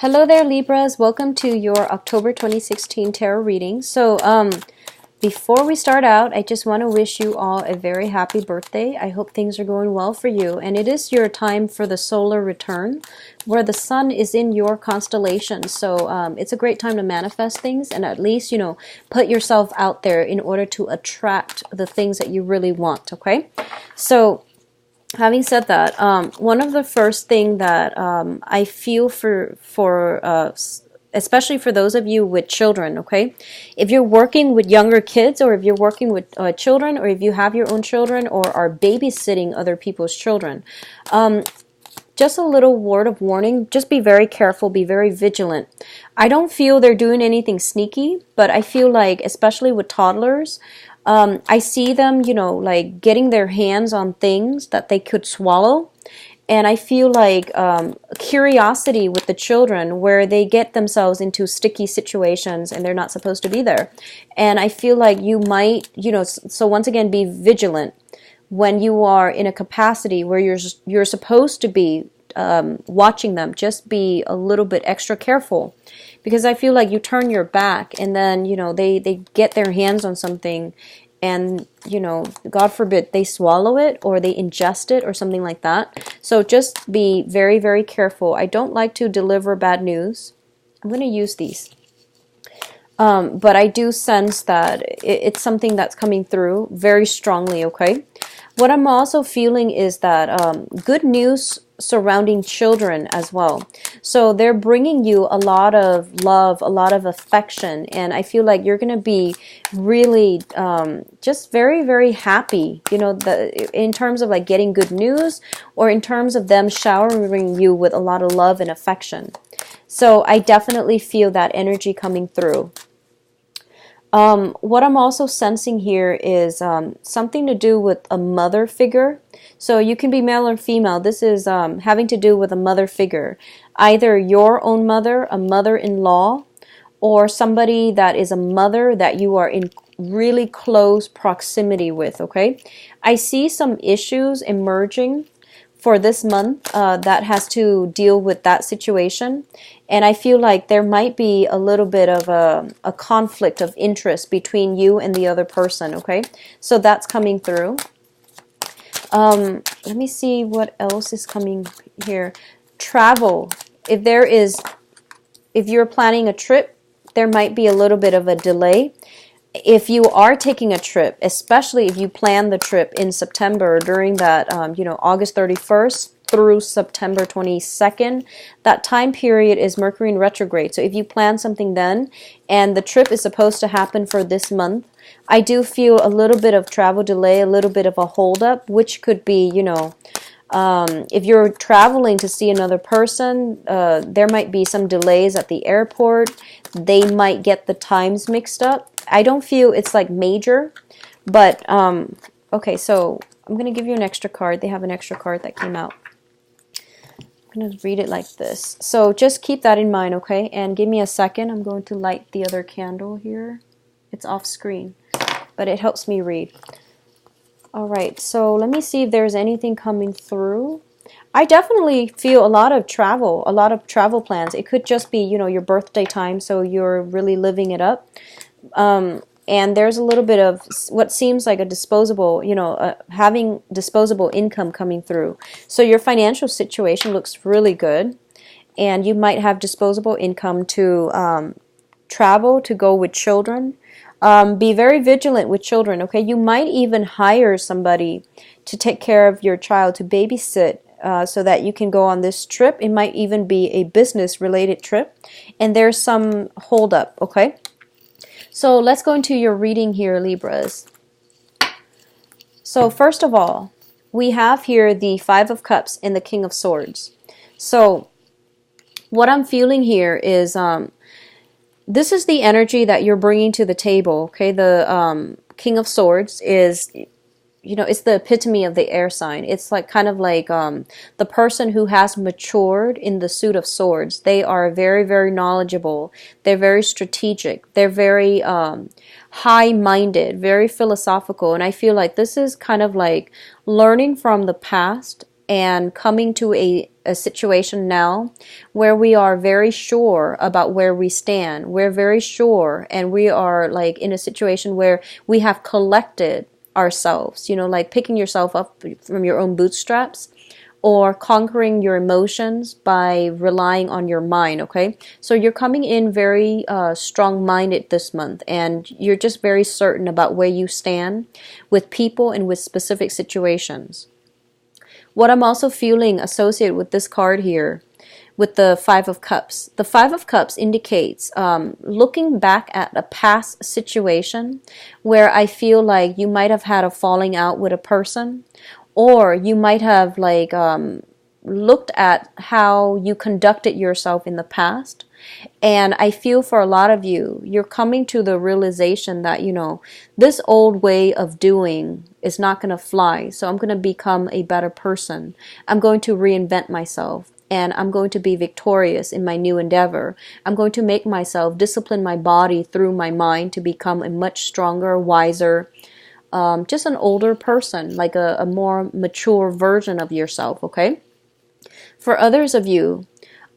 Hello there, Libras. Welcome to your October 2016 tarot reading. Before we start out, I just want to wish you all a very happy birthday. I hope things are going well for you. And it is your time for the solar return, where the sun is in your constellation. It's a great time to manifest things and at least, put yourself out there in order to attract the things that you really want, okay? So, having said that, one of the first thing that I feel especially for those of you with children, okay? If you're working with younger kids, or if you're working with children, or if you have your own children, or are babysitting other people's children, just a little word of warning, just be very careful, be very vigilant. I don't feel they're doing anything sneaky, but I feel like, especially with toddlers, I see them, like getting their hands on things that they could swallow. And I feel like curiosity with the children, where they get themselves into sticky situations and they're not supposed to be there. And I feel like you might, so once again, be vigilant when you are in a capacity where you're supposed to be watching them. Just be a little bit extra careful, because I feel like you turn your back and then, they get their hands on something and, God forbid, they swallow it or they ingest it or something like that. So just be very, very careful. I don't like to deliver bad news. I'm going to use these. But I do sense that it's something that's coming through very strongly, okay? What I'm also feeling is that good news surrounding children as well. So they're bringing you a lot of love, a lot of affection, and I feel like you're going to be really just very, very happy, in terms of like getting good news, or in terms of them showering you with a lot of love and affection. So I definitely feel that energy coming through. What I'm also sensing here is something to do with a mother figure. So you can be male or female. This is having to do with a mother figure. Either your own mother, a mother-in-law, or somebody that is a mother that you are in really close proximity with, okay? I see some issues emerging for this month that has to deal with that situation. And I feel like there might be a little bit of a conflict of interest between you and the other person, okay? So that's coming through. Let me see what else is coming here. Travel. If you're planning a trip, there might be a little bit of a delay. If you are taking a trip, especially if you plan the trip in September during that, August 31st through September 22nd, that time period is Mercury in retrograde. So if you plan something then, and the trip is supposed to happen for this month, I do feel a little bit of travel delay, a little bit of a holdup, which could be, if you're traveling to see another person, there might be some delays at the airport. They might get the times mixed up. I don't feel it's like major, but okay, so I'm going to give you an extra card. They have an extra card that came out. I'm going to read it like this. So just keep that in mind, okay? And give me a second. I'm going to light the other candle here. It's off screen, but it helps me read. All right, so let me see if there's anything coming through. I definitely feel a lot of travel plans. It could just be, your birthday time, so you're really living it up. And there's a little bit of what seems like a disposable, having disposable income coming through. So your financial situation looks really good, and you might have disposable income to travel, to go with children. Be very vigilant with children, okay? You might even hire somebody to take care of your child, to babysit, so that you can go on this trip. It might even be a business-related trip, and there's some hold-up, okay? So let's go into your reading here, Libras. So first of all, we have here the Five of Cups and the King of Swords. So what I'm feeling here is this is the energy that you're bringing to the table, okay? The King of Swords is, it's the epitome of the air sign. It's like kind of like the person who has matured in the suit of swords. They are very, very knowledgeable. They're very strategic. They're very high-minded, very philosophical. And I feel like this is kind of like learning from the past and coming to a situation now where we are very sure about where we stand. We're very sure, and we are like in a situation where we have collected ourselves, like picking yourself up from your own bootstraps, or conquering your emotions by relying on your mind, okay? So you're coming in very strong-minded this month, and you're just very certain about where you stand with people and with specific situations. What I'm also feeling associated with this card here, with the Five of Cups. The Five of Cups indicates looking back at a past situation where I feel like you might have had a falling out with a person, or you might have like looked at how you conducted yourself in the past. And I feel for a lot of you, you're coming to the realization that, this old way of doing is not going to fly. So I'm going to become a better person. I'm going to reinvent myself. And I'm going to be victorious in my new endeavor. I'm going to make myself discipline my body through my mind to become a much stronger, wiser, just an older person, like a more mature version of yourself, okay? For others of you,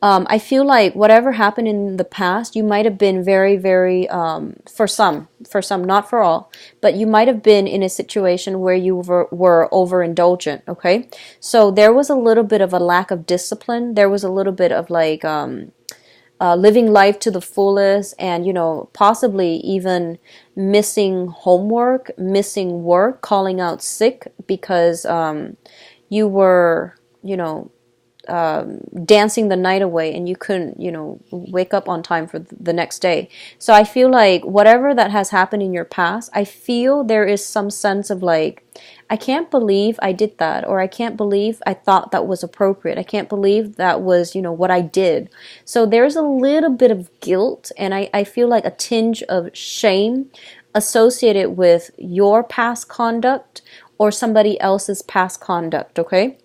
I feel like whatever happened in the past, you might have been very, very, for some, not for all, but you might have been in a situation where you were overindulgent, okay? So there was a little bit of a lack of discipline. There was a little bit of like living life to the fullest, and, possibly even missing homework, missing work, calling out sick because you were, dancing the night away and you couldn't, wake up on time for the next day. So I feel like whatever that has happened in your past, I feel there is some sense of like, I can't believe I did that, or I can't believe I thought that was appropriate. I can't believe that was, what I did. So there's a little bit of guilt, and I feel like a tinge of shame associated with your past conduct or somebody else's past conduct, okay?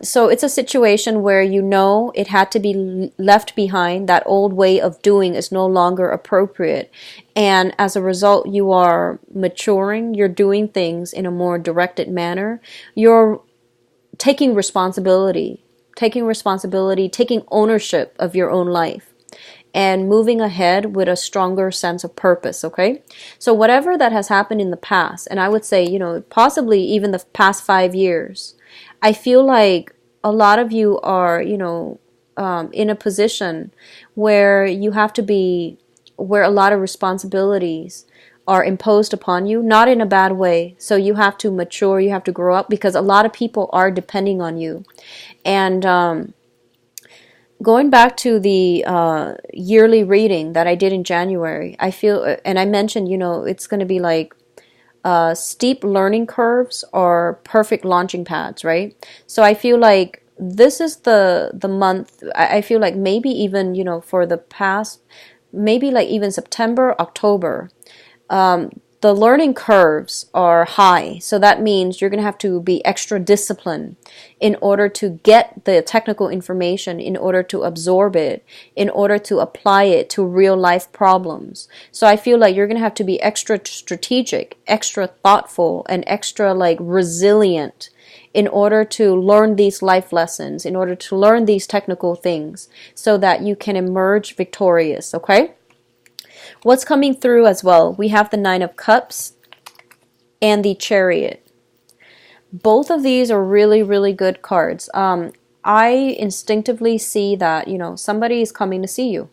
So it's a situation where it had to be left behind. That old way of doing is no longer appropriate. And as a result, you are maturing. You're doing things in a more directed manner. You're taking responsibility, taking ownership of your own life, and moving ahead with a stronger sense of purpose, okay? So whatever that has happened in the past, and I would say, possibly even the past 5 years, I feel like a lot of you are, in a position where you have to be, where a lot of responsibilities are imposed upon you, not in a bad way. So you have to mature, you have to grow up, because a lot of people are depending on you. And going back to the yearly reading that I did in January, I feel, and I mentioned, it's going to be like steep learning curves or perfect launching pads, right? So I feel like this is the month, I feel like maybe even, for the past, maybe like even September, October, the learning curves are high. So that means you're going to have to be extra disciplined in order to get the technical information, in order to absorb it, in order to apply it to real life problems. So I feel like you're going to have to be extra strategic, extra thoughtful, and extra like resilient in order to learn these life lessons, in order to learn these technical things, so that you can emerge victorious, okay? What's coming through as well? We have the Nine of Cups and the Chariot. Both of these are really, really good cards. I instinctively see that, somebody is coming to see you.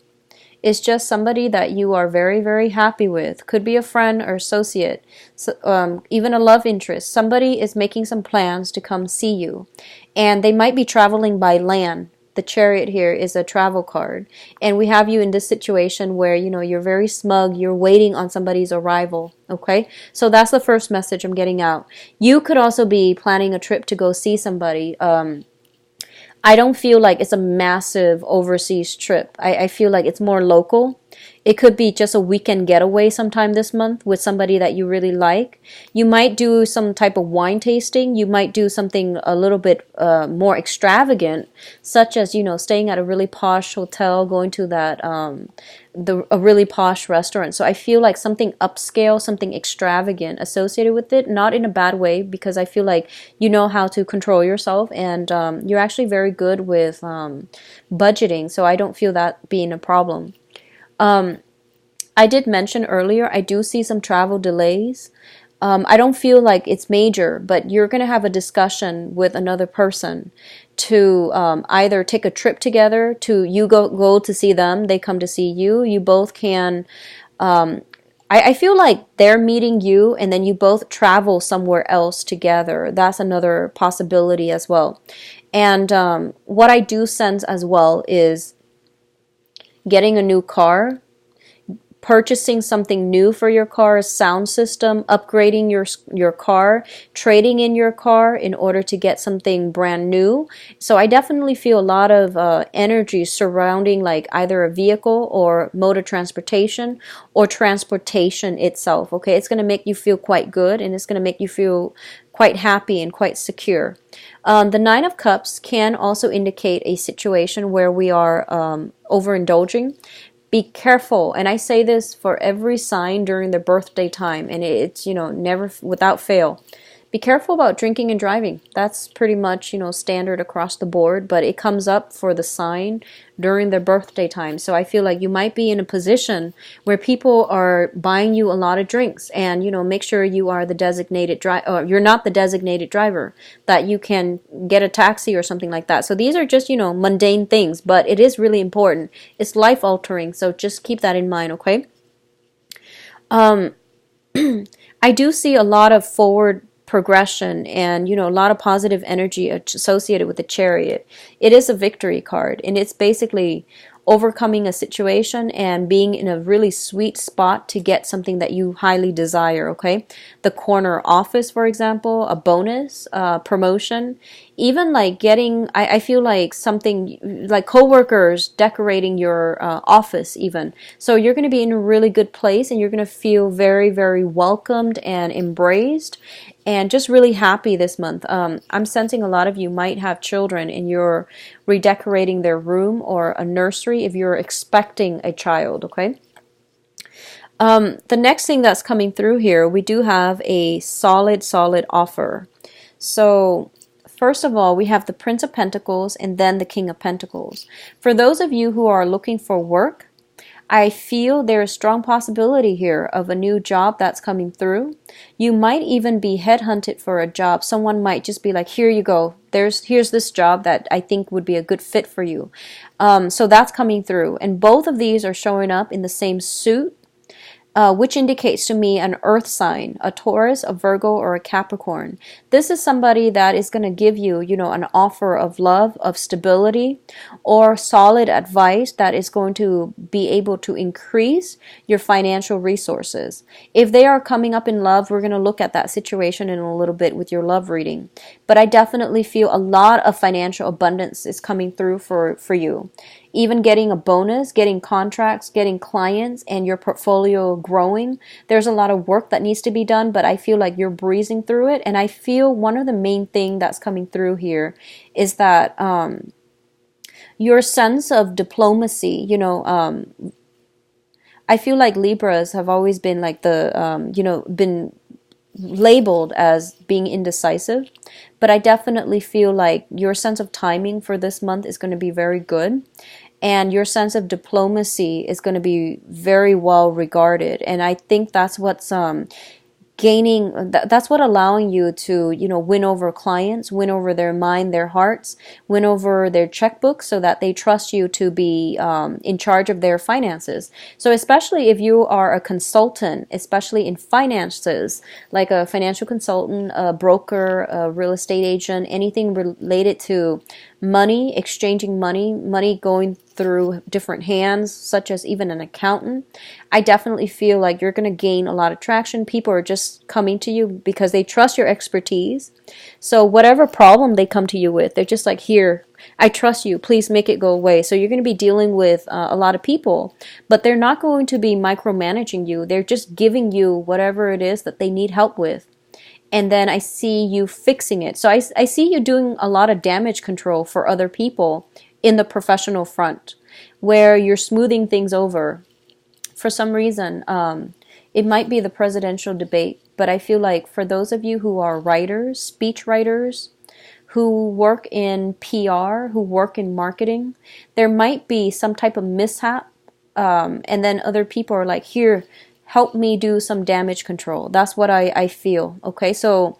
It's just somebody that you are very, very happy with. Could be a friend or associate, even a love interest. Somebody is making some plans to come see you. And they might be traveling by land. The Chariot here is a travel card. And we have you in this situation where, you're very smug. You're waiting on somebody's arrival. Okay? So that's the first message I'm getting out. You could also be planning a trip to go see somebody. I don't feel like it's a massive overseas trip. I feel like it's more local. It could be just a weekend getaway sometime this month with somebody that you really like. You might do some type of wine tasting. You might do something a little bit more extravagant, such as, staying at a really posh hotel, going to that a really posh restaurant. So I feel like something upscale, something extravagant associated with it, not in a bad way, because I feel like you know how to control yourself, and you're actually very good with budgeting. So I don't feel that being a problem. I did mention earlier, I do see some travel delays. I don't feel like it's major, but you're going to have a discussion with another person to either take a trip together, to you go to see them, they come to see you. You both can, I feel like they're meeting you and then you both travel somewhere else together. That's another possibility as well. And what I do sense as well is getting a new car, purchasing something new for your car, sound system, upgrading your car, trading in your car in order to get something brand new. So I definitely feel a lot of energy surrounding like either a vehicle or mode of transportation or transportation itself. Okay, it's going to make you feel quite good, and it's going to make you feel quite happy and quite secure. The Nine of Cups can also indicate a situation where we are overindulging. Be careful, and I say this for every sign during their birthday time, and it's, never without fail. Be careful about drinking and driving. That's pretty much, standard across the board, but it comes up for the sign during their birthday time. So I feel like you might be in a position where people are buying you a lot of drinks, and, make sure you are the designated driver, or you're not the designated driver, that you can get a taxi or something like that. So these are just, mundane things, but it is really important. It's life altering, so just keep that in mind, okay? I do see a lot of forward progression and a lot of positive energy associated with the Chariot. It is a victory card, and it's basically overcoming a situation and being in a really sweet spot to get something that you highly desire, okay? The corner office, for example, a bonus, promotion, even like getting, I feel like something like coworkers decorating your office even. So you're going to be in a really good place, and you're going to feel very, very welcomed and embraced and just really happy this month. I'm sensing a lot of you might have children and you're redecorating their room or a nursery if you're expecting a child, okay? The next thing that's coming through here, we do have a solid offer. So first of all, we have the Prince of Pentacles and then the King of Pentacles. For those of you who are looking for work, I feel there is strong possibility here of a new job that's coming through. You might even be headhunted for a job. Someone might just be like, here you go. Here's this job that I think would be a good fit for you. So that's coming through. And both of these are showing up in the same suit, which indicates to me an earth sign, a Taurus, a Virgo, or a Capricorn. This is somebody that is going to give you, an offer of love, of stability, or solid advice that is going to be able to increase your financial resources. If they are coming up in love, we're going to look at that situation in a little bit with your love reading. But I definitely feel a lot of financial abundance is coming through for you. Even getting a bonus, getting contracts, getting clients, and your portfolio growing. There's a lot of work that needs to be done, but I feel like you're breezing through it. And I feel one of the main things that's coming through here is that your sense of diplomacy, I feel like Libras have always been like been labeled as being indecisive, but I definitely feel like your sense of timing for this month is going to be very good, and your sense of diplomacy is going to be very well regarded. And I think that's what's that's what allowing you to win over clients, win over their mind, their hearts, win over their checkbooks, so that they trust you to be in charge of their finances. So especially if you are a consultant, especially in finances, like a financial consultant, a broker, a real estate agent, anything related to money, exchanging money going through different hands, such as even an accountant, I definitely feel like you're going to gain a lot of traction. People are just coming to you because they trust your expertise. So whatever problem they come to you with, they're just like, here, I trust you. Please make it go away. So you're going to be dealing with a lot of people, but they're not going to be micromanaging you. They're just giving you whatever it is that they need help with. And then I see you fixing it. So I see you doing a lot of damage control for other people in the professional front, where you're smoothing things over. For some reason, it might be the presidential debate, but I feel like for those of you who are writers, speech writers, who work in PR, who work in marketing, there might be some type of mishap, and then other people are like, here, help me do some damage control. That's what I feel. Okay, so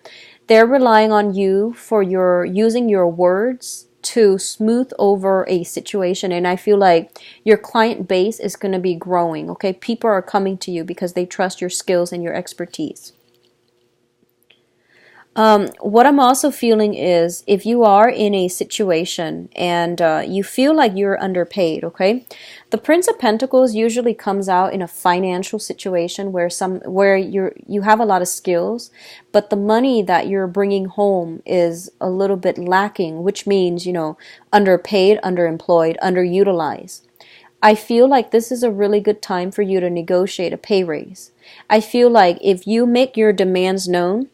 they're relying on you for using your words to smooth over a situation, and I feel like your client base is going to be growing. Okay, people are coming to you because they trust your skills and your expertise. What I'm also feeling is if you are in a situation and you feel like you're underpaid, okay? The Prince of Pentacles usually comes out in a financial situation where you have a lot of skills, but the money that you're bringing home is a little bit lacking, which means, underpaid, underemployed, underutilized. I feel like this is a really good time for you to negotiate a pay raise. I feel like if you make your demands known,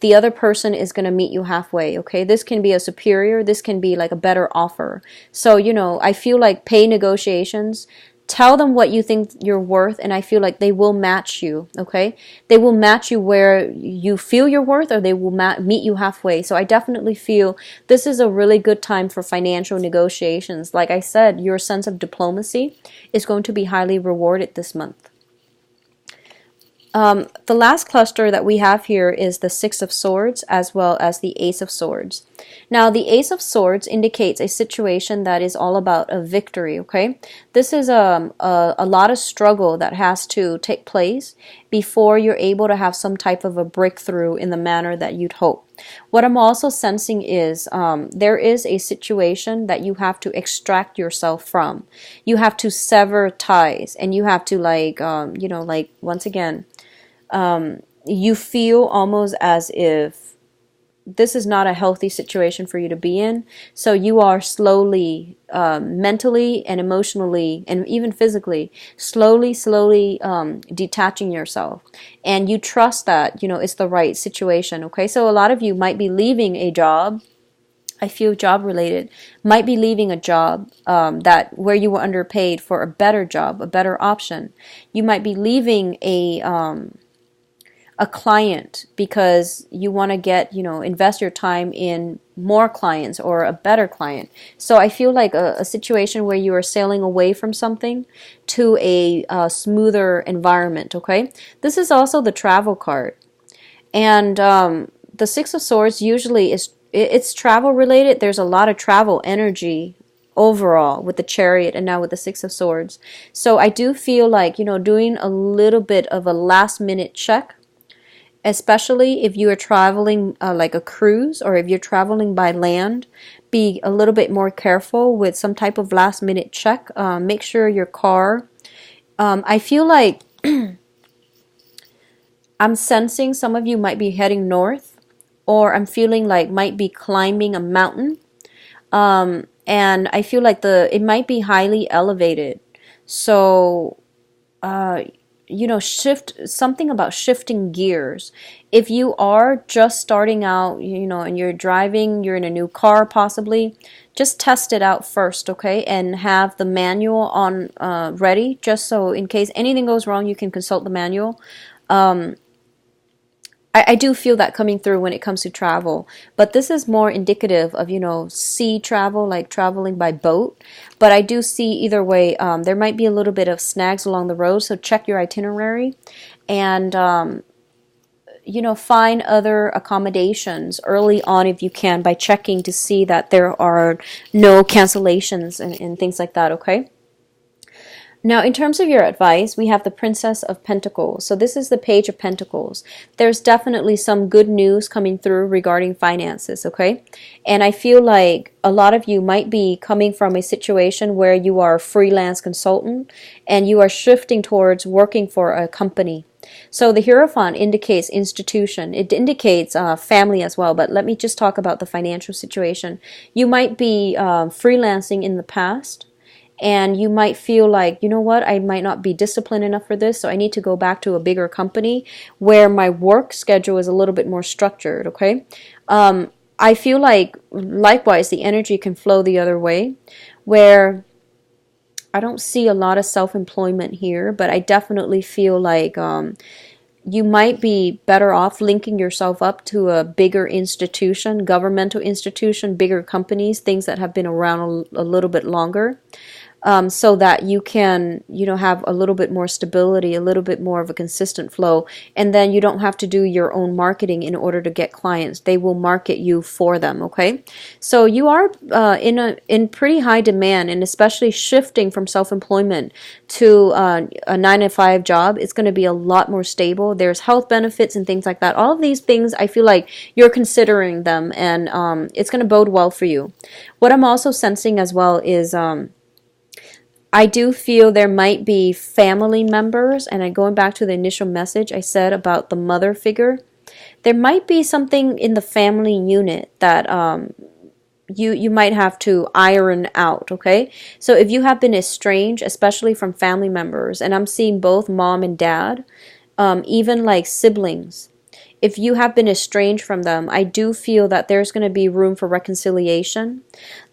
the other person is going to meet you halfway, okay? This can be a superior, this can be like a better offer. So, I feel like pay negotiations, tell them what you think you're worth, and I feel like they will match you, okay? They will match you where you feel you're worth, or they will meet you halfway. So I definitely feel this is a really good time for financial negotiations. Like I said, your sense of diplomacy is going to be highly rewarded this month. The last cluster that we have here is the Six of Swords as well as the Ace of Swords. Now, the Ace of Swords indicates a situation that is all about a victory, okay? This is a lot of struggle that has to take place before you're able to have some type of a breakthrough in the manner that you'd hope. What I'm also sensing is there is a situation that you have to extract yourself from. You have to sever ties, and you have to once again, you feel almost as if this is not a healthy situation for you to be in. So you are slowly, mentally and emotionally and even physically, slowly detaching yourself. And you trust that, it's the right situation, okay? So a lot of you might be leaving a job. I feel job related, might be leaving a job that where you were underpaid for a better job, a better option. You might be leaving a client because you want to get, invest your time in more clients or a better client. So I feel like a situation where you are sailing away from something to a smoother environment, okay? This is also the travel card. And the Six of Swords usually it's travel related. There's a lot of travel energy overall with the Chariot and now with the Six of Swords. So I do feel like, doing a little bit of a last minute check, especially if you are traveling like a cruise or if you're traveling by land. Be a little bit more careful with some type of last minute check. Make sure your car, I feel like I'm sensing some of you might be heading north, or I'm feeling like might be climbing a mountain. And I feel like it might be highly elevated. So, something about shifting gears. If you are just starting out, and you're driving, you're in a new car possibly, just test it out first, okay? And have the manual on ready, just so in case anything goes wrong, you can consult the manual. I do feel that coming through when it comes to travel, but this is more indicative of, sea travel, like traveling by boat. But I do see either way, there might be a little bit of snags along the road, so check your itinerary and, find other accommodations early on if you can by checking to see that there are no cancellations and things like that, okay? Now, in terms of your advice, we have the Princess of Pentacles. So this is the Page of Pentacles. There's definitely some good news coming through regarding finances, okay? And I feel like a lot of you might be coming from a situation where you are a freelance consultant and you are shifting towards working for a company. So the Hierophant indicates institution. It indicates family as well, but let me just talk about the financial situation. You might be freelancing in the past, and you might feel like, you know what, I might not be disciplined enough for this, so I need to go back to a bigger company where my work schedule is a little bit more structured, okay? I feel like, likewise, the energy can flow the other way, where I don't see a lot of self-employment here, but I definitely feel like you might be better off linking yourself up to a bigger institution, governmental institution, bigger companies, things that have been around a little bit longer. So that you can, have a little bit more stability, a little bit more of a consistent flow, and then you don't have to do your own marketing in order to get clients. They will market you for them, okay? So you are in pretty high demand, and especially shifting from self-employment to a 9-to-5 job. It's going to be a lot more stable. There's health benefits and things like that. All of these things, I feel like you're considering them, and it's going to bode well for you. What I'm also sensing as well is I do feel there might be family members, and going back to the initial message I said about the mother figure, there might be something in the family unit that you might have to iron out, okay? So if you have been estranged, especially from family members, and I'm seeing both mom and dad, even like siblings, if you have been estranged from them, I do feel that there's going to be room for reconciliation.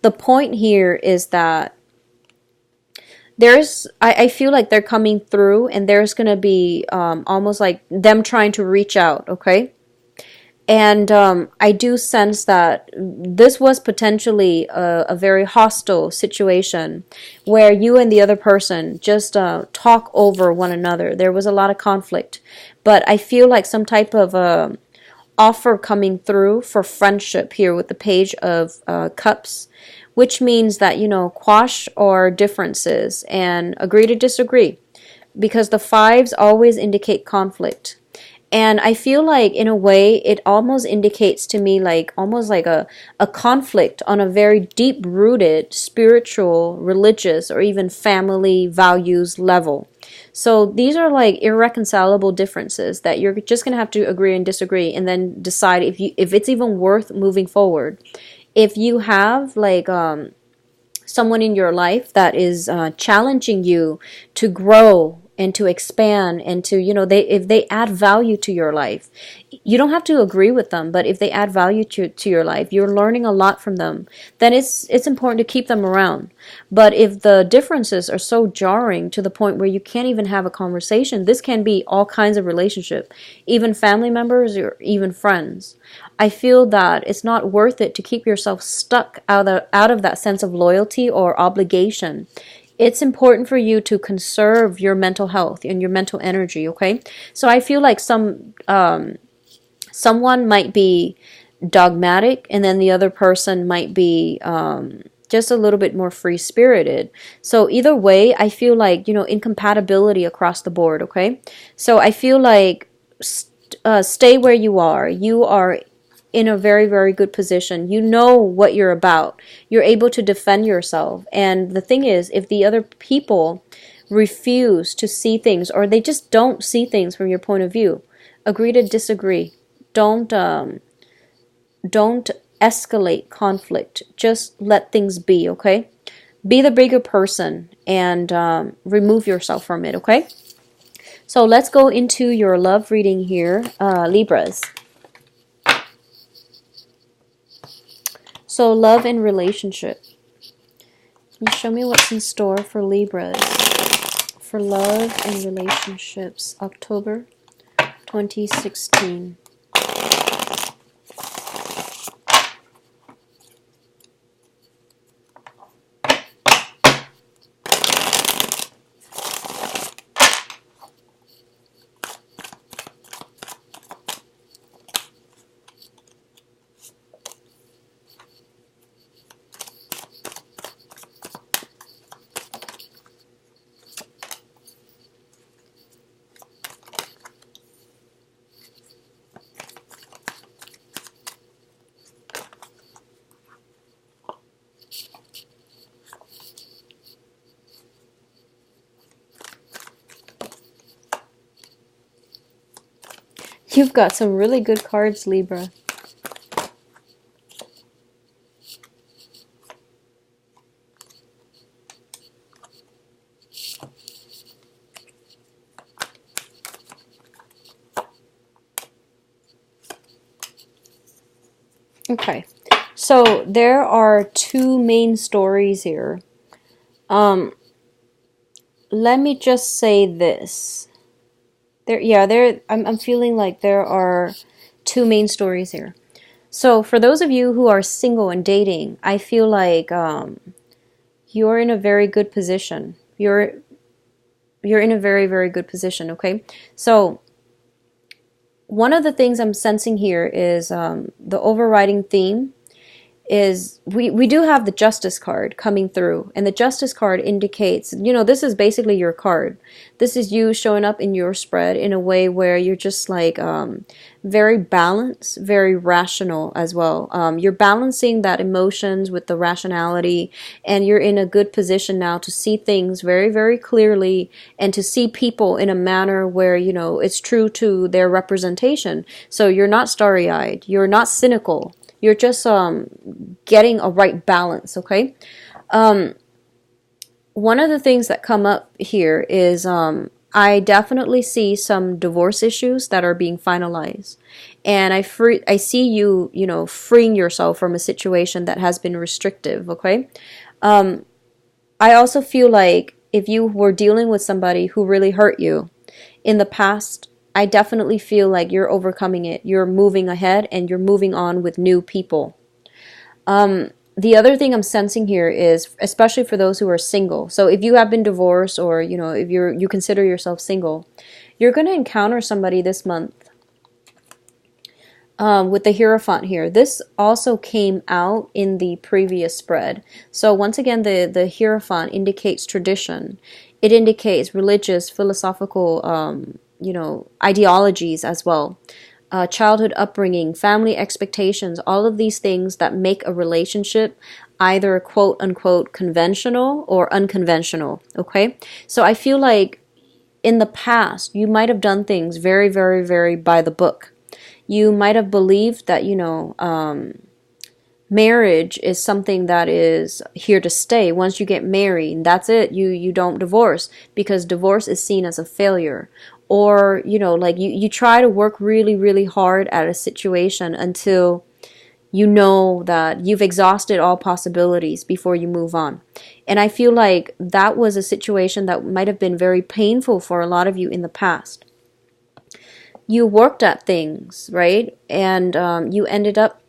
The point here is that I feel like they're coming through, and there's going to be almost like them trying to reach out, okay? And I do sense that this was potentially a very hostile situation where you and the other person just talk over one another. There was a lot of conflict, but I feel like some type of offer coming through for friendship here with the Page of Cups, which means that, quash our differences and agree to disagree, because the fives always indicate conflict. And I feel like, in a way, it almost indicates to me like almost like a conflict on a very deep-rooted spiritual, religious, or even family values level. So these are like irreconcilable differences that you're just going to have to agree and disagree, and then decide if it's even worth moving forward. If you have like someone in your life that is challenging you to grow and to expand and to, if they add value to your life, you don't have to agree with them, but if they add value to your life, you're learning a lot from them, then it's important to keep them around. But if the differences are so jarring to the point where you can't even have a conversation, this can be all kinds of relationship, even family members or even friends. I feel that it's not worth it to keep yourself stuck out of that sense of loyalty or obligation. It's important for you to conserve your mental health and your mental energy, okay? So I feel like someone might be dogmatic, and then the other person might be just a little bit more free-spirited. So either way, I feel like, incompatibility across the board, okay? So I feel like stay where you are. You are in a very, very good position. You know what you're about. You're able to defend yourself. And the thing is, if the other people refuse to see things, or they just don't see things from your point of view, agree to disagree. Don't escalate conflict. Just let things be, okay? Be the bigger person and remove yourself from it, okay? So let's go into your love reading here, Libras. So love and relationship. Can you show me what's in store for Libras? For love and relationships, October 2016. You've got some really good cards, Libra. Okay, so there are two main stories here. Let me just say this. I'm feeling like there are two main stories here. So for those of you who are single and dating, I feel like you're in a very good position. You're in a very, very good position, okay? So one of the things I'm sensing here is the overriding theme is we do have the Justice card coming through, and the Justice card indicates, this is basically your card. This is you showing up in your spread in a way where you're just like very balanced, very rational as well. You're balancing that emotions with the rationality, and you're in a good position now to see things very, very clearly, and to see people in a manner where, it's true to their representation. So you're not starry-eyed, you're not cynical. You're just getting a right balance, okay? One of the things that come up here is I definitely see some divorce issues that are being finalized. And I see you, freeing yourself from a situation that has been restrictive, okay? I also feel like if you were dealing with somebody who really hurt you in the past, I definitely feel like you're overcoming it. You're moving ahead and you're moving on with new people. The other thing I'm sensing here is, especially for those who are single. So if you have been divorced, or if you consider yourself single, you're going to encounter somebody this month. With the Hierophant here, this also came out in the previous spread. So once again, the Hierophant indicates tradition. It indicates religious, philosophical ideologies as well, childhood upbringing, family expectations, all of these things that make a relationship either quote unquote conventional or unconventional, okay? So I feel like in the past, you might have done things very, very, very by the book. You might have believed that, marriage is something that is here to stay. Once you get married, that's it. You don't divorce, because divorce is seen as a failure. Or, you try to work really, really hard at a situation until you know that you've exhausted all possibilities before you move on. And I feel like that was a situation that might have been very painful for a lot of you in the past. You worked at things, right? And you ended up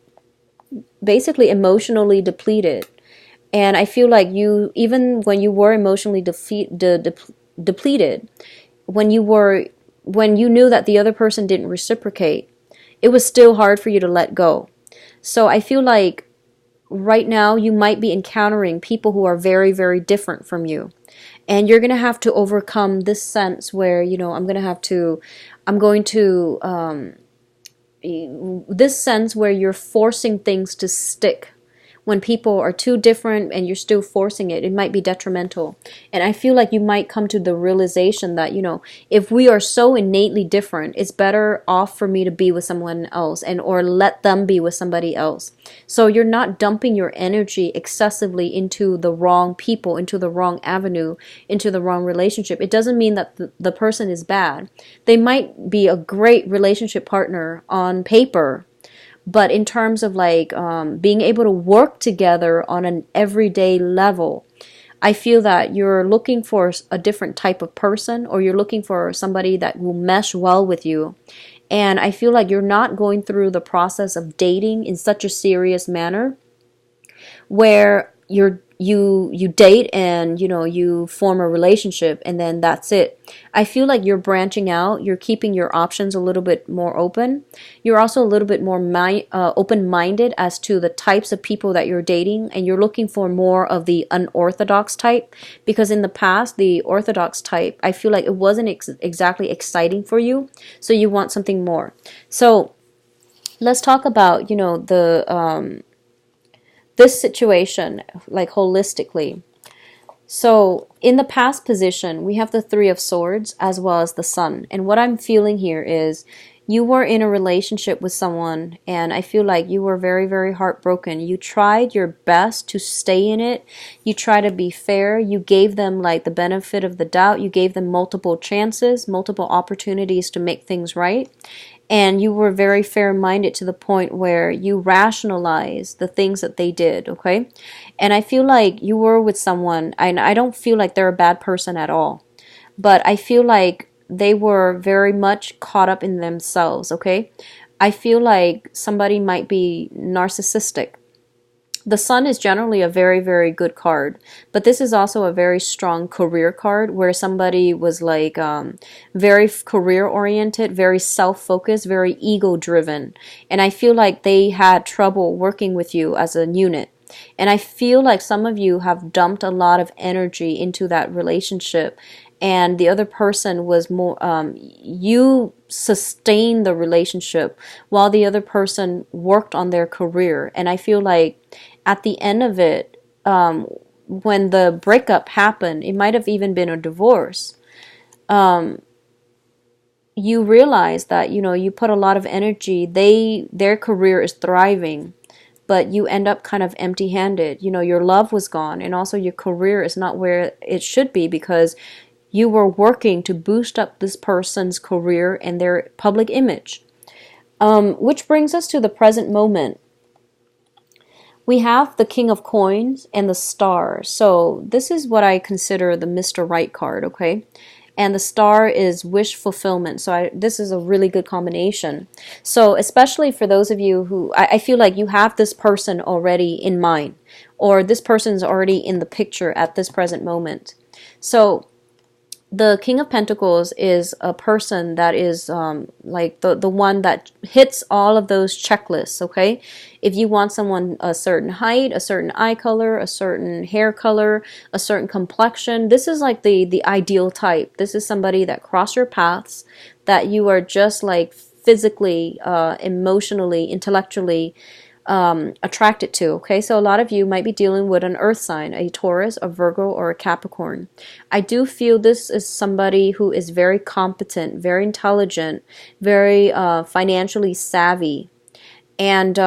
basically emotionally depleted. And I feel like even when you were emotionally depleted, when you knew that the other person didn't reciprocate, it was still hard for you to let go. So I feel like right now you might be encountering people who are very, very different from you. And you're going to have to overcome this sense where, this sense where you're forcing things to stick. When people are too different and you're still forcing it, it might be detrimental. And I feel like you might come to the realization that, if we are so innately different, it's better off for me to be with someone else, or let them be with somebody else. So you're not dumping your energy excessively into the wrong people, into the wrong avenue, into the wrong relationship. It doesn't mean that the person is bad. They might be a great relationship partner on paper, but in terms of being able to work together on an everyday level, I feel that you're looking for a different type of person, or you're looking for somebody that will mesh well with you. And I feel like you're not going through the process of dating in such a serious manner where you date and you form a relationship and then that's it. I feel like you're branching out. You're keeping your options a little bit more open. You're also a little bit more open-minded as to the types of people that you're dating, and you're looking for more of the unorthodox type, because in the past the orthodox type, I feel like it wasn't exactly exciting for you, so you want something more. So let's talk about this situation holistically. So in the past position, we have the Three of Swords as well as the Sun. And what I'm feeling here is You were in a relationship with someone, and I feel like you were very, very heartbroken. You tried your best to stay in it. You try to be fair. You gave them like the benefit of the doubt. You gave them multiple chances, multiple opportunities to make things right. And you were very fair-minded to the point where you rationalized the things that they did, okay? And I feel like you were with someone, and I don't feel like they're a bad person at all, but I feel like they were very much caught up in themselves, okay? I feel like somebody might be narcissistic. The Sun is generally a very, very good card, but this is also a very strong career card where somebody was like very career oriented, very self-focused, very ego-driven. And I feel like they had trouble working with you as a unit. And I feel like some of you have dumped a lot of energy into that relationship, and the other person was more, you sustained the relationship while the other person worked on their career. And I feel like at the end of it, when the breakup happened, it might have even been a divorce. You realize that, you know, you put a lot of energy, their career is thriving, but you end up kind of empty-handed. You know, your love was gone, and also your career is not where it should be because you were working to boost up this person's career and their public image. Which brings us to the present moment. We have the King of Coins and the Star. So this is what I consider the Mr. Right card, okay? And the Star is wish fulfillment. So this is a really good combination. So especially for those of you who, I feel like you have this person already in mind, or this person is already in the picture at this present moment. So the King of Pentacles is a person that is like the one that hits all of those checklists, okay? If you want someone a certain height, a certain eye color, a certain hair color, a certain complexion, this is like the ideal type. This is somebody that cross your paths, that you are just like physically, emotionally, intellectually attracted to, okay? So a lot of you might be dealing with an earth sign, a Taurus, a Virgo, or a Capricorn. I do feel this is somebody who is very competent, very intelligent, very financially savvy. And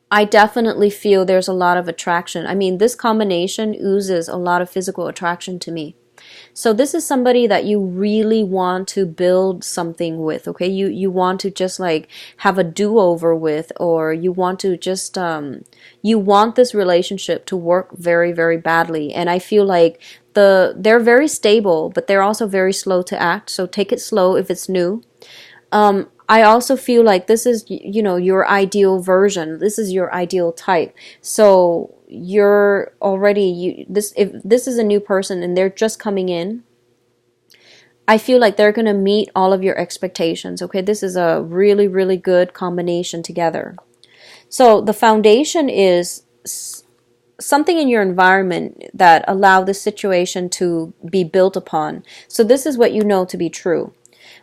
I definitely feel there's a lot of attraction. I mean, this combination oozes a lot of physical attraction to me. So this is somebody that you really want to build something with, okay? You want to just like have a do-over with, or you want to just, you want this relationship to work very, very badly. And I feel like they're very stable, but they're also very slow to act. So take it slow if it's new. I also feel like this is, you know, your ideal version. This is your ideal type. So you're already, if this is a new person and they're just coming in, I feel like they're going to meet all of your expectations. Okay, this is a really, really good combination together. So the foundation is something in your environment that allow this situation to be built upon. So this is what you know to be true.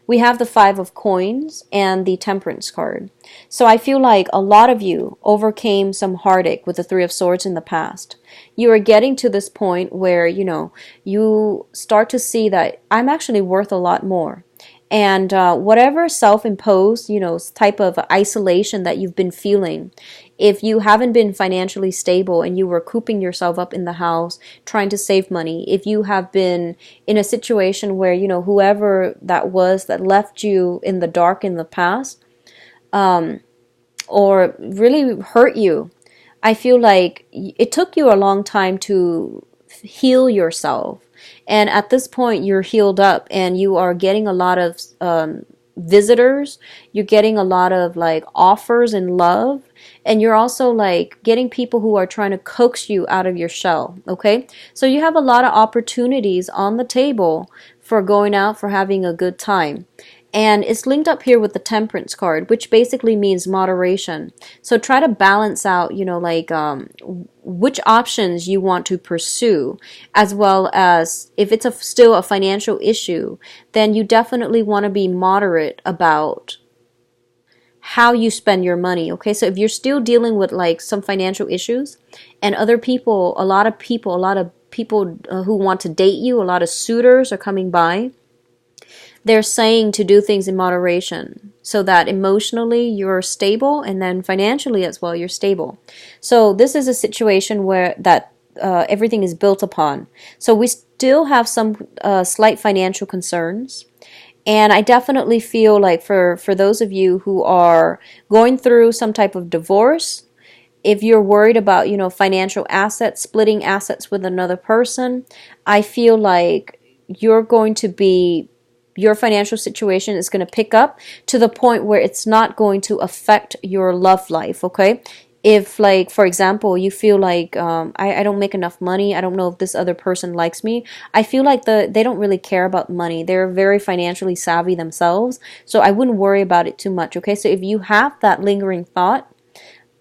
We have the Five of Coins and the Temperance card. So I feel like a lot of you overcame some heartache with the Three of Swords in the past. You are getting to this point where, you know, you start to see that I'm actually worth a lot more. And whatever self-imposed, you know, type of isolation that you've been feeling, if you haven't been financially stable and you were cooping yourself up in the house, trying to save money, if you have been in a situation where, you know, whoever that was that left you in the dark in the past, or really hurt you, I feel like it took you a long time to heal yourself. And at this point, you're healed up and you are getting a lot of visitors. You're getting a lot of like offers and love. And you're also like getting people who are trying to coax you out of your shell. Okay. So you have a lot of opportunities on the table for going out, for having a good time. And it's linked up here with the Temperance card, which basically means moderation. So try to balance out, you know, like which options you want to pursue, as well as if it's still a financial issue, then you definitely want to be moderate about how you spend your money. Okay, so if you're still dealing with like some financial issues and other people, a lot of people who want to date you, a lot of suitors are coming by, They're saying to do things in moderation so that emotionally you're stable, and then financially as well you're stable. So this is a situation where that everything is built upon. So we still have some slight financial concerns. And I definitely feel like for those of you who are going through some type of divorce, if you're worried about, financial assets, splitting assets with another person, I feel like you're going to be, your financial situation is going to pick up to the point where it's not going to affect your love life, okay? If, like, for example, you feel like, I don't make enough money, I don't know if this other person likes me, I feel like they don't really care about money. They're very financially savvy themselves, so I wouldn't worry about it too much, okay? So if you have that lingering thought,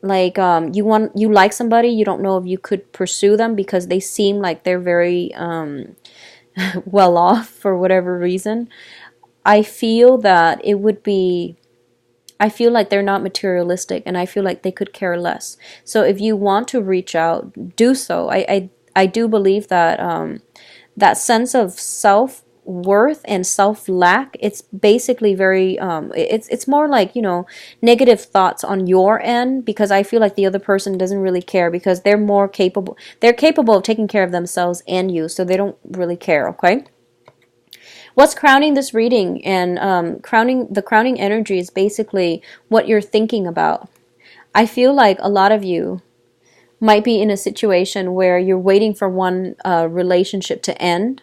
like, you like somebody, you don't know if you could pursue them because they seem like they're very well off for whatever reason, I feel that it would be, I feel like they're not materialistic, and I feel like they could care less. So if you want to reach out, do so. I do believe that that sense of self worth and self lack, it's basically very it's more like, negative thoughts on your end, because I feel like the other person doesn't really care because they're capable of taking care of themselves and you, so they don't really care, okay? What's crowning this reading, and the crowning energy is basically what you're thinking about. I feel like a lot of you might be in a situation where you're waiting for one relationship to end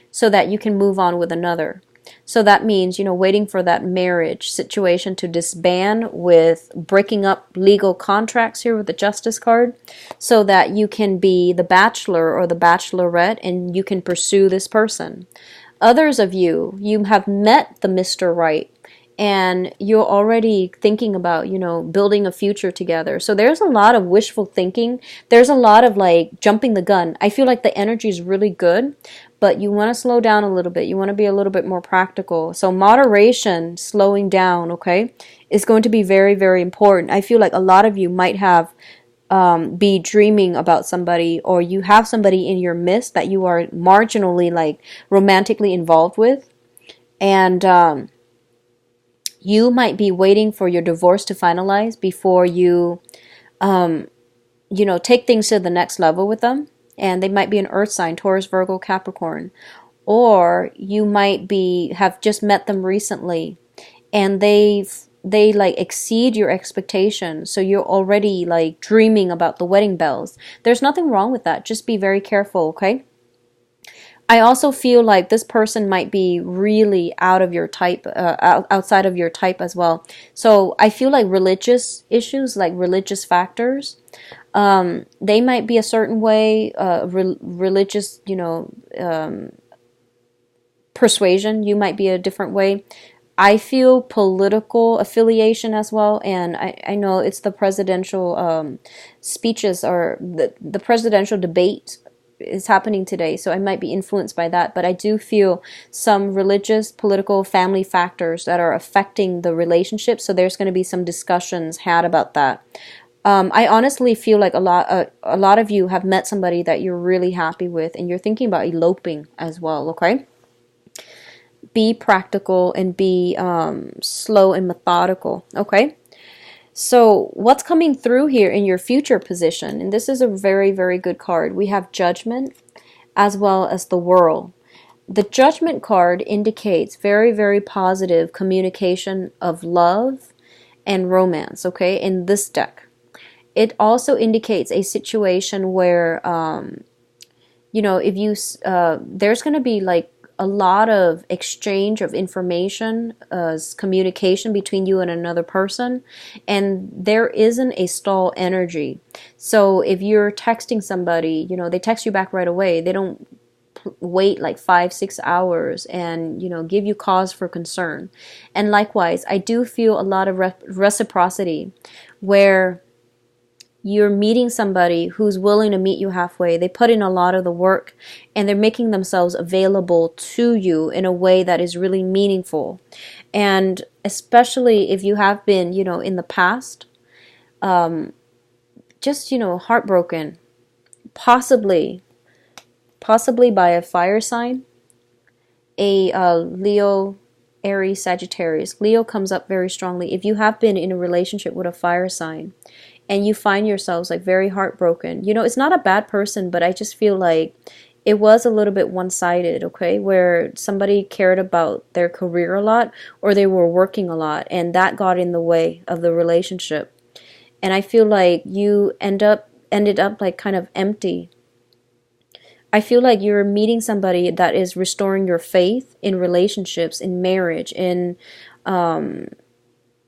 so that you can move on with another. So that means, waiting for that marriage situation to disband, with breaking up legal contracts here with the Justice card, so that you can be the bachelor or the bachelorette and you can pursue this person. Others of you have met the Mr. Right, and you're already thinking about, building a future together. So there's a lot of wishful thinking. There's a lot of, like, jumping the gun. I feel like the energy is really good, but you want to slow down a little bit. You want to be a little bit more practical. So moderation, slowing down, okay, is going to be very, very important. I feel like a lot of you might have be dreaming about somebody, or you have somebody in your midst that you are marginally, like, romantically involved with, and you might be waiting for your divorce to finalize before you take things to the next level with them. And they might be an earth sign, Taurus, Virgo, Capricorn. Or you might have just met them recently, and they like exceed your expectations, so you're already, like, dreaming about the wedding bells. There's nothing wrong with that. Just be very careful, okay? I also feel like this person might be really out of your type, outside of your type as well. So I feel like religious issues, like religious factors, they might be a certain way, religious, persuasion, you might be a different way. I feel political affiliation as well, and I know it's the presidential speeches, or the presidential debate is happening today, so I might be influenced by that, but I do feel some religious, political, family factors that are affecting the relationship, so there's going to be some discussions had about that. I honestly feel like a lot of you have met somebody that you're really happy with, and you're thinking about eloping as well, okay? Be practical and be slow and methodical, okay? So what's coming through here in your future position? And this is a very, very good card. We have Judgment as well as the World. The Judgment card indicates very, very positive communication of love and romance, okay, in this deck. It also indicates a situation where, if you, there's going to be, like, a lot of exchange of information, communication between you and another person, and there isn't a stall energy. So if you're texting somebody, they text you back right away. They don't wait like 5-6 hours and give you cause for concern. And likewise, I do feel a lot of reciprocity, where you're meeting somebody who's willing to meet you halfway. They put in a lot of the work, and they're making themselves available to you in a way that is really meaningful. And especially if you have been, in the past, just, heartbroken, possibly by a fire sign, a Leo, Aries, Sagittarius. Leo comes up very strongly. If you have been in a relationship with a fire sign and you find yourselves like very heartbroken, it's not a bad person, but I just feel like it was a little bit one-sided, okay, where somebody cared about their career a lot or they were working a lot, and that got in the way of the relationship. And I feel like you ended up like kind of empty. I feel like you're meeting somebody that is restoring your faith in relationships, in marriage, in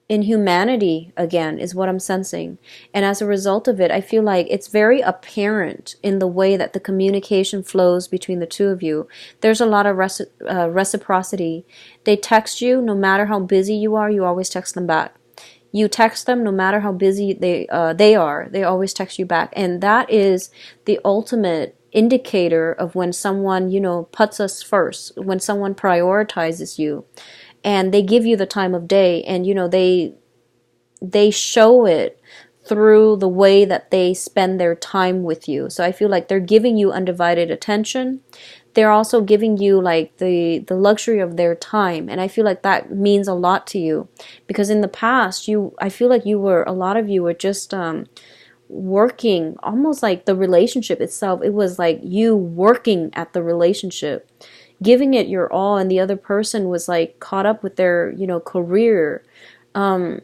humanity again, is what I'm sensing. And as a result of it, I feel like it's very apparent in the way that the communication flows between the two of you. There's a lot of reciprocity. They text you, no matter how busy you are, you always text them back. You text them, no matter how busy they are, they always text you back. And that is the ultimate indicator of when someone, puts us first, when someone prioritizes you. And they give you the time of day, and they show it through the way that they spend their time with you. So I feel like they're giving you undivided attention. They're also giving you like the luxury of their time, and I feel like that means a lot to you, because in the past I feel like a lot of you were just working, almost like the relationship itself. It was like you working at the relationship, giving it your all, and the other person was like caught up with their, career. I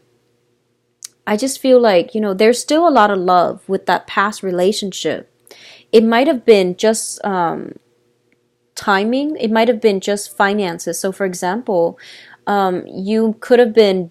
just feel like, there's still a lot of love with that past relationship. It might have been just timing. It might have been just finances. So for example, you could have been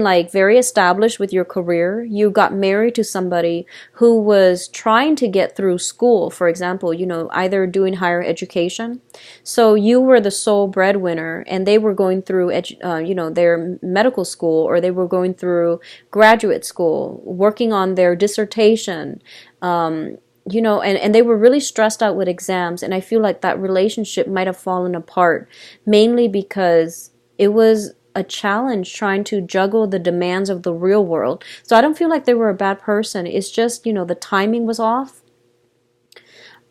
like very established with your career. You got married to somebody who was trying to get through school, for example, either doing higher education. So you were the sole breadwinner, and they were going through, their medical school, or they were going through graduate school, working on their dissertation, and they were really stressed out with exams. And I feel like that relationship might have fallen apart, mainly because it was a challenge trying to juggle the demands of the real world. So I don't feel like they were a bad person. It's just, the timing was off.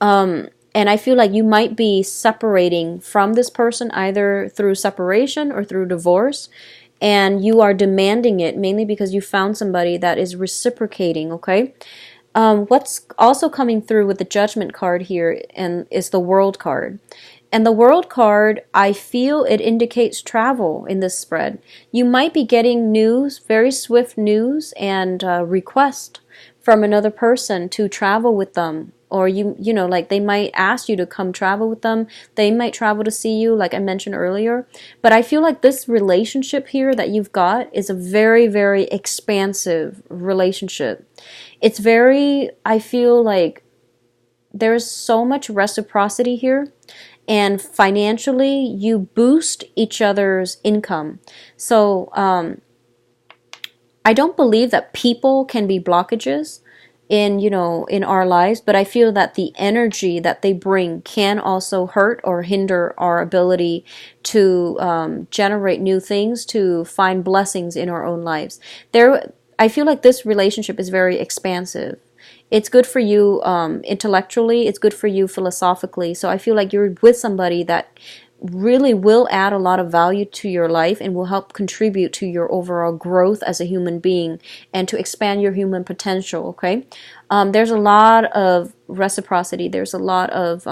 And I feel like you might be separating from this person either through separation or through divorce. And you are demanding it mainly because you found somebody that is reciprocating, okay? What's also coming through with the Judgment card here and is the World card. And the World card, I feel it indicates travel in this spread. You might be getting news, very swift news, and request from another person to travel with them. Or like they might ask you to come travel with them. They might travel to see you, like I mentioned earlier. But I feel like this relationship here that you've got is a very, very expansive relationship. It's I feel like there's so much reciprocity here. And financially, you boost each other's income. So I don't believe that people can be blockages in our lives, but I feel that the energy that they bring can also hurt or hinder our ability to generate new things, to find blessings in our own lives. I feel like this relationship is very expansive. It's good for you intellectually. It's good for you philosophically. So I feel like you're with somebody that really will add a lot of value to your life and will help contribute to your overall growth as a human being and to expand your human potential, okay? There's a lot of reciprocity. There's a lot of,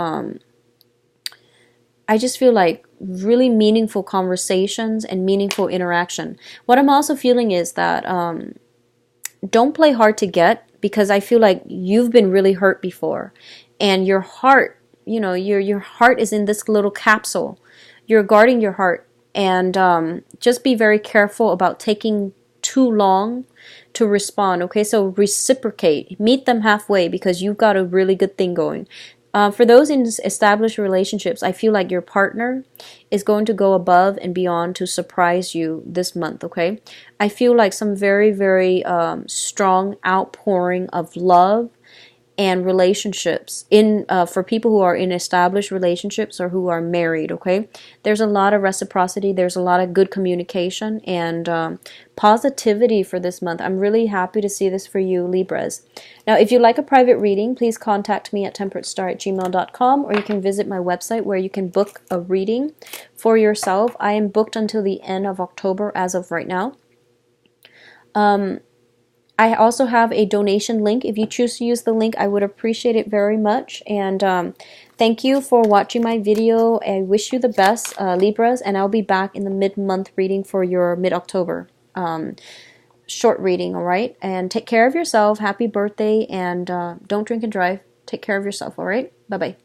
I just feel like really meaningful conversations and meaningful interaction. What I'm also feeling is that don't play hard to get, because I feel like you've been really hurt before, and your heart, your heart is in this little capsule. You're guarding your heart, and just be very careful about taking too long to respond, okay? So reciprocate, meet them halfway, because you've got a really good thing going. For those in established relationships, I feel like your partner is going to go above and beyond to surprise you this month, okay? I feel like some very, very strong outpouring of love and relationships in for people who are in established relationships or who are married. Okay, there's a lot of reciprocity, there's a lot of good communication and positivity for this month. I'm really happy to see this for you, Libras. Now, if you'd like a private reading, please contact me at temperatestar@gmail.com, or you can visit my website where you can book a reading for yourself. I am booked until the end of October as of right now. I also have a donation link. If you choose to use the link, I would appreciate it very much. And thank you for watching my video. I wish you the best, Libras, and I'll be back in the mid-month reading for your mid-October short reading, all right? And take care of yourself. Happy birthday, and don't drink and drive. Take care of yourself, all right? Bye-bye.